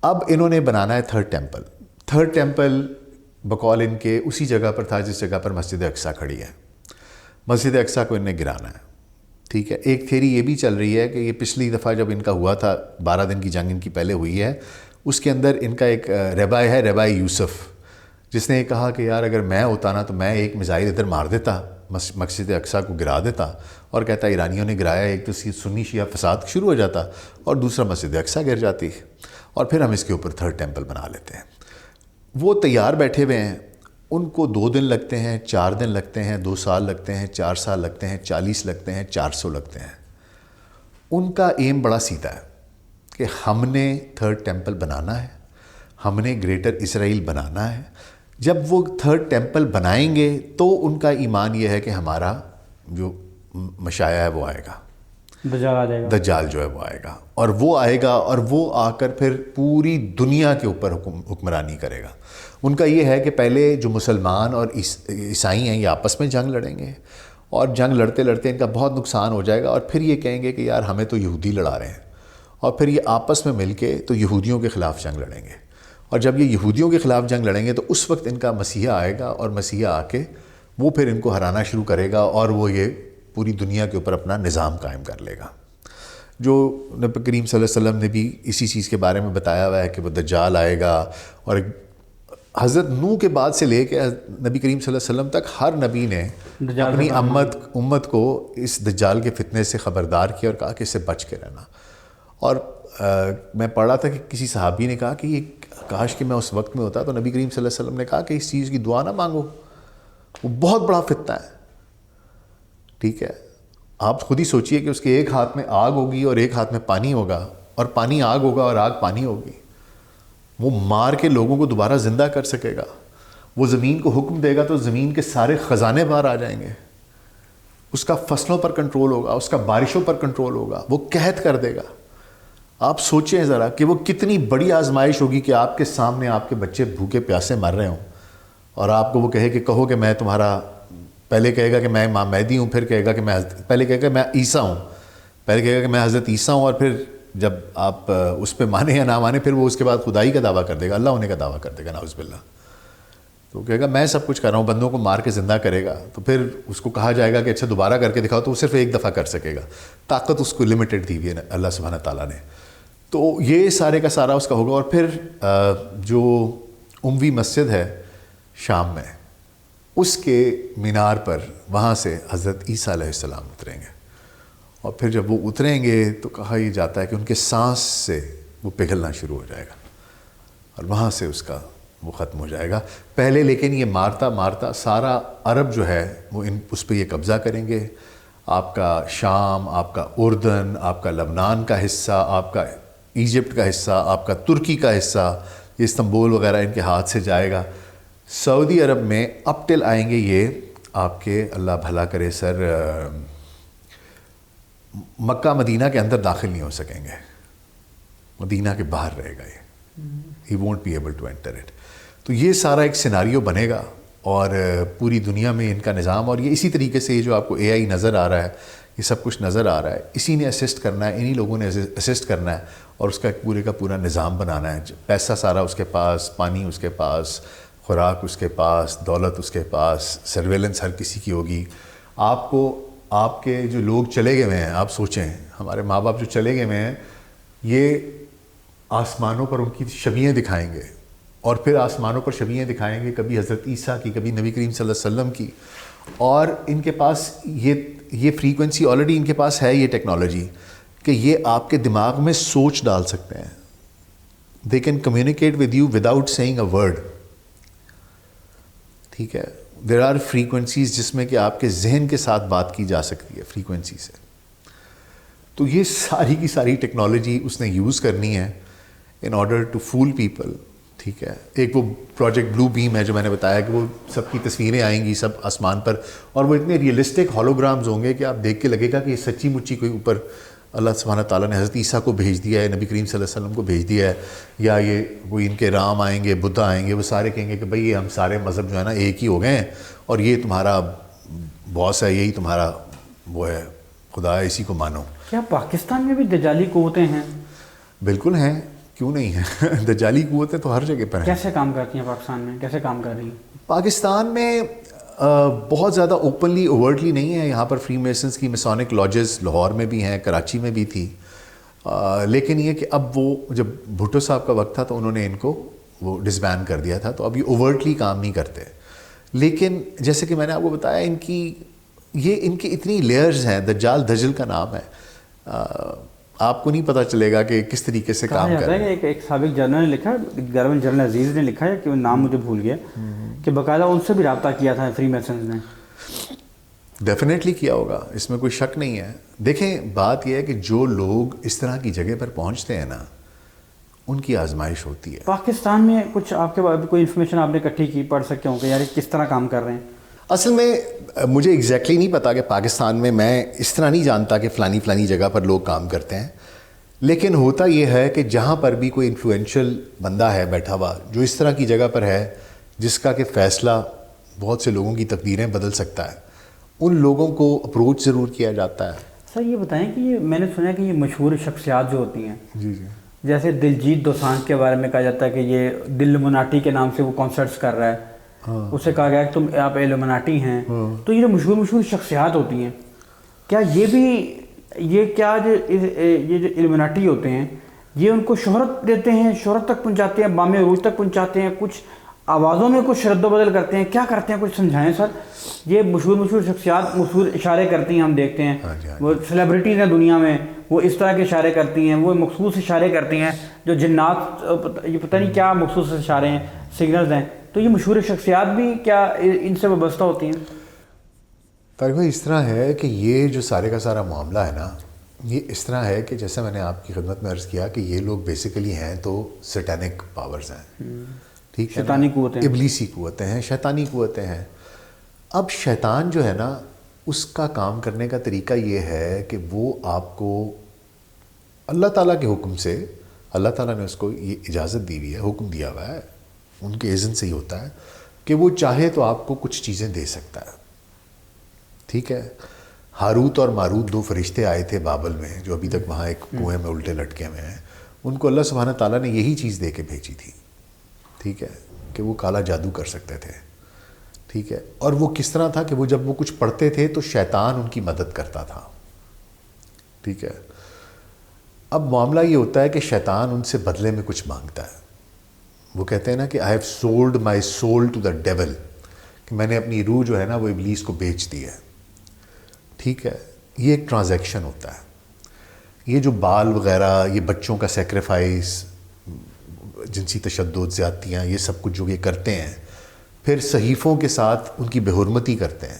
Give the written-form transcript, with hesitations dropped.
اب انہوں نے بنانا ہے تھرڈ ٹیمپل بقول ان کے اسی جگہ پر تھا جس جگہ پر مسجد اقصیٰ کھڑی ہے. مسجد اقصیٰ کو ان نے گرانا ہے. ٹھیک ہے. ایک تھیری یہ بھی چل رہی ہے کہ یہ پچھلی دفعہ جب ان کا ہوا تھا 12 دن کی جنگ ان کی پہلے ہوئی ہے, اس کے اندر ان کا ایک رہبائی ہے, رہبائی یوسف, جس نے یہ کہا کہ یار اگر میں ہوتا نا تو میں ایک میزائل ادھر مار دیتا, مسجد اقصیٰ کو گرا دیتا, اور کہتا ایرانیوں نے گرایا, ایک تو سنی شیعہ فساد شروع ہو جاتا اور دوسرا مسجد اقصیٰ گر جاتی, اور پھر ہم اس کے اوپر تھرڈ ٹیمپل بنا لیتے ہیں. وہ تیار بیٹھے ہوئے ہیں, ان کو 2 دن لگتے ہیں, 4 دن لگتے ہیں, 2 سال لگتے ہیں, 4 سال لگتے ہیں, 40 لگتے ہیں, 400 لگتے ہیں. ان کا ایم بڑا سیدھا ہے کہ ہم نے تھرڈ ٹیمپل بنانا ہے, ہم نے گریٹر اسرائیل بنانا ہے. جب وہ تھرڈ ٹیمپل بنائیں گے تو ان کا ایمان یہ ہے کہ ہمارا جو مشایع ہے وہ آئے گا, دجال آ جائے گا, دجال جو ہے وہ آئے گا, اور وہ آئے گا اور وہ آ کر پھر پوری دنیا کے اوپر حکمرانی کرے گا. ان کا یہ ہے کہ پہلے جو مسلمان اور عیسائی ہیں یہ آپس میں جنگ لڑیں گے, اور جنگ لڑتے لڑتے ان کا بہت نقصان ہو جائے گا, اور پھر یہ کہیں گے کہ یار ہمیں تو یہودی لڑا رہے ہیں, اور پھر یہ آپس میں مل کے تو یہودیوں کے خلاف جنگ لڑیں گے. اور جب یہ یہودیوں کے خلاف جنگ لڑیں گے تو اس وقت ان کا مسیحا آئے گا, اور مسیحا آ کے وہ پھر ان کو ہرانا شروع کرے گا, اور وہ یہ پوری دنیا کے اوپر اپنا نظام قائم کر لے گا. جو نبی کریم صلی اللہ علیہ وسلم نے بھی اسی چیز کے بارے میں بتایا ہوا ہے کہ وہ دجال آئے گا, اور حضرت نوح کے بعد سے لے کے نبی کریم صلی اللہ علیہ وسلم تک ہر نبی نے اپنی امت کو اس دجال کے فتنے سے خبردار کیا اور کہا کہ اس سے بچ کے رہنا. اور میں پڑھ رہا تھا کہ کسی صحابی نے کہا کہ یہ کاش کہ میں اس وقت میں ہوتا, تو نبی کریم صلی اللہ علیہ وسلم نے کہا کہ اس چیز کی دعا نہ مانگو, وہ بہت بڑا فتنہ ہے. ٹھیک ہے, آپ خود ہی سوچئے کہ اس کے ایک ہاتھ میں آگ ہوگی اور ایک ہاتھ میں پانی ہوگا, اور پانی آگ ہوگا اور آگ پانی ہوگی. وہ مار کے لوگوں کو دوبارہ زندہ کر سکے گا, وہ زمین کو حکم دے گا تو زمین کے سارے خزانے باہر آ جائیں گے, اس کا فصلوں پر کنٹرول ہوگا, اس کا بارشوں پر کنٹرول ہوگا, وہ قحط کر دے گا. آپ سوچیں ذرا کہ وہ کتنی بڑی آزمائش ہوگی کہ آپ کے سامنے آپ کے بچے بھوکے پیاسے مر رہے ہوں, اور آپ کو وہ کہے کہ کہو کہ میں تمہارا, پہلے کہے گا کہ میں امام مہدی ہوں, پھر کہے گا کہ پہلے کہے گا میں عیسیٰ ہوں, پہلے کہے گا کہ میں حضرت عیسیٰ ہوں, اور پھر جب آپ اس پہ مانیں یا نہ مانیں پھر وہ اس کے بعد خدائی کا دعویٰ کر دے گا, اللہ ہونے کا دعویٰ کر دے گا, نعوذ باللہ. تو کہے گا میں سب کچھ کر رہا ہوں, بندوں کو مار کے زندہ کرے گا. تو پھر اس کو کہا جائے گا کہ اچھا دوبارہ کر کے دکھاؤ, تو وہ صرف ایک دفعہ کر سکے گا, طاقت اس کو لمیٹڈ دی ہوئی ہے اللہ سبحانہ تعالیٰ نے. تو یہ سارے کا سارا اس کا ہوگا. اور پھر جو اموی مسجد ہے شام میں, اس کے مینار پر وہاں سے حضرت عیسیٰ علیہ السلام اتریں گے, اور پھر جب وہ اتریں گے تو کہا یہ جاتا ہے کہ ان کے سانس سے وہ پگھلنا شروع ہو جائے گا, اور وہاں سے اس کا وہ ختم ہو جائے گا. پہلے لیکن یہ مارتا مارتا سارا عرب جو ہے وہ اس پہ یہ قبضہ کریں گے. آپ کا شام, آپ کا اردن, آپ کا لبنان کا حصہ, آپ کا ایجپٹ کا حصہ, آپ کا ترکی کا حصہ, یہ استنبول وغیرہ ان کے ہاتھ سے جائے گا. سعودی عرب میں اب ٹل آئیں گے یہ آپ کے, اللہ بھلا کرے سر, مکہ مدینہ کے اندر داخل نہیں ہو سکیں گے, مدینہ کے باہر رہے گا یہ, he won't be able to enter it. تو یہ سارا ایک سیناریو بنے گا, اور پوری دنیا میں ان کا نظام, اور یہ اسی طریقے سے یہ جو آپ کو اے آئی نظر آ رہا ہے, یہ سب کچھ نظر آ رہا ہے, اسی نے اسسٹ کرنا ہے, انہی لوگوں نے اسسٹ کرنا ہے, اور اس کا ایک پورے کا پورا نظام بنانا ہے. پیسہ سارا اس کے پاس, پانی اس کے پاس, خوراک اس کے پاس, دولت اس کے پاس, سرویلنس ہر کسی کی ہوگی. آپ کو آپ کے جو لوگ چلے گئے ہوئے ہیں, آپ سوچیں ہمارے ماں باپ جو چلے گئے ہوئے ہیں, یہ آسمانوں پر ان کی شبیہیں دکھائیں گے, اور پھر آسمانوں پر شبیہیں دکھائیں گے, کبھی حضرت عیسیٰ کی, کبھی نبی کریم صلی اللہ علیہ وسلم کی. اور ان کے پاس یہ فریکوینسی آلریڈی ان کے پاس ہے, یہ ٹیکنالوجی, کہ یہ آپ کے دماغ میں سوچ ڈال سکتے ہیں. They can communicate with you without seeing a word. ٹھیک ہے, دیر آر فریکوینسیز جس میں کہ آپ کے ذہن کے ساتھ بات کی جا سکتی ہے فریکوینسی سے. تو یہ ساری کی ساری ٹیکنالوجی اس نے یوز کرنی ہے in order to fool people. ٹھیک ہے, ایک وہ پروجیکٹ بلو بیم ہے جو میں نے بتایا کہ وہ سب کی تصویریں آئیں گی سب آسمان پر, اور وہ اتنے ریئلسٹک ہولوگرامز ہوں گے کہ آپ دیکھ کے لگے گا کہ یہ سچی مچی کوئی اوپر اللہ سبحانہ تعالیٰ نے حضرت عیسیٰ کو بھیج دیا ہے, نبی کریم صلی اللہ علیہ وسلم کو بھیج دیا ہے, یا یہ کوئی ان کے رام آئیں گے, بدھا آئیں گے, وہ سارے کہیں گے کہ بھئی یہ ہم سارے مذہب جو ہے نا ایک ہی ہو گئے ہیں, اور یہ تمہارا باس ہے, یہی تمہارا وہ ہے خدا ہے, اسی کو مانو. کیا پاکستان میں بھی دجالی قوتیں ہیں؟ بالکل ہیں. کیوں نہیں ہے؟ دجالی قوتیں تو ہر جگہ پر ہیں. کیسے کام کرتی ہیں پاکستان میں، کیسے کام کر رہی ہیں؟ پاکستان میں بہت زیادہ اوپنلی اوورٹلی نہیں ہے. یہاں پر فری میسنس کی میسونک لاجز لاہور میں بھی ہیں، کراچی میں بھی تھی، لیکن یہ کہ اب وہ جب بھٹو صاحب کا وقت تھا تو انہوں نے ان کو وہ ڈسبین کر دیا تھا، تو اب یہ اوورٹلی کام نہیں کرتے. لیکن جیسے کہ میں نے آپ کو بتایا ان کی اتنی لیئرز ہیں. دجال دجل کا نام ہے، آپ کو نہیں پتہ چلے گا کہ کس طریقے سے کام کر رہے ہیں. ایک سابق جنرل نے لکھا، گورنر جنرل عزیز نے لکھا ہے، کہ وہ نام مجھے بھول گیا، کہ باقاعدہ ان سے بھی رابطہ کیا تھا فری میسنز نے. ڈیفینیٹلی کیا ہوگا، اس میں کوئی شک نہیں ہے. دیکھیں بات یہ ہے کہ جو لوگ اس طرح کی جگہ پر پہنچتے ہیں نا، ان کی آزمائش ہوتی ہے. پاکستان میں کچھ آپ کے کوئی انفارمیشن آپ نے اکٹھی کی، پڑھ سکتے ہوں کہ یار کس طرح کام کر رہے ہیں؟ اصل میں مجھے ایگزیکٹلی نہیں پتا کہ پاکستان میں اس طرح نہیں جانتا کہ فلانی جگہ پر لوگ کام کرتے ہیں، لیکن ہوتا یہ ہے کہ جہاں پر بھی کوئی انفلوئنشل بندہ ہے بیٹھا ہوا جو اس طرح کی جگہ پر ہے جس کا کہ فیصلہ بہت سے لوگوں کی تقدیریں بدل سکتا ہے، ان لوگوں کو اپروچ ضرور کیا جاتا ہے. سر یہ بتائیں کہ یہ میں نے سنا ہے کہ یہ مشہور شخصیات جو ہوتی ہیں، جی جیسے دلجیت دوسانجھ کے بارے میں کہا جاتا ہے کہ یہ دلمناٹی کے نام سے وہ کنسرٹس کر رہا ہے، اسے کہا گیا کہ آپ ایلومناٹی ہیں. تو یہ جو مشہور شخصیات ہوتی ہیں، کیا یہ جو ایلومناٹی ہوتے ہیں یہ ان کو شہرت دیتے ہیں، شہرت تک پہنچاتے ہیں، بام عروج تک پہنچاتے ہیں، کچھ آوازوں میں کچھ رد و بدل کرتے ہیں، کیا کرتے ہیں کچھ سمجھائیں سر. یہ مشہور شخصیات مشہور اشارے کرتی ہیں، ہم دیکھتے ہیں وہ سیلیبریٹیز ہیں دنیا میں، وہ اس طرح کے اشارے کرتی ہیں، وہ مخصوص اشارے کرتی ہیں جو جنات، یہ پتہ نہیں کیا مخصوص اشارے ہیں، سگنلز ہیں. تو یہ مشہور شخصیات بھی کیا ان سے وابستہ ہوتی ہیں؟ طارق بھائی اس طرح ہے کہ یہ جو سارے کا سارا معاملہ ہے نا، یہ اس طرح ہے کہ جیسے میں نے آپ کی خدمت میں عرض کیا کہ یہ لوگ بیسیکلی ہیں تو سیٹینک پاورز ہیں، ٹھیک ہے، شیطانی قوتیں، ابلیسی قوتیں ہیں، شیطانی قوتیں ہیں. اب شیطان جو ہے نا، اس کا کام کرنے کا طریقہ یہ ہے کہ وہ آپ کو اللہ تعالیٰ کے حکم سے، اللہ تعالیٰ نے اس کو یہ اجازت دی ہوئی ہے، حکم دیا ہوا ہے، ان کے اذن سے ہی ہوتا ہے کہ وہ چاہے تو آپ کو کچھ چیزیں دے سکتا ہے. ٹھیک ہے، ہاروت اور ماروت 2 فرشتے آئے تھے بابل میں، جو ابھی تک وہاں ایک کنویں میں الٹے لٹکے ہوئے ہیں. ان کو اللہ سبحانہ تعالیٰ نے یہی چیز دے کے بھیجی تھی، ٹھیک ہے، کہ وہ کالا جادو کر سکتے تھے. ٹھیک ہے، اور وہ کس طرح تھا کہ وہ جب وہ کچھ پڑھتے تھے تو شیطان ان کی مدد کرتا تھا. ٹھیک ہے، اب معاملہ یہ ہوتا ہے کہ شیطان ان سے بدلے میں کچھ مانگتا ہے. وہ کہتے ہیں نا کہ I have sold my soul to the devil, کہ میں نے اپنی روح جو ہے نا وہ ابلیس کو بیچ دی ہے. ٹھیک ہے، یہ ایک ٹرانزیکشن ہوتا ہے. یہ جو بال وغیرہ، یہ بچوں کا سیکریفائس، جنسی تشدد، زیادتیاں، یہ سب کچھ جو یہ کرتے ہیں، پھر صحیفوں کے ساتھ ان کی بے حرمتی کرتے ہیں.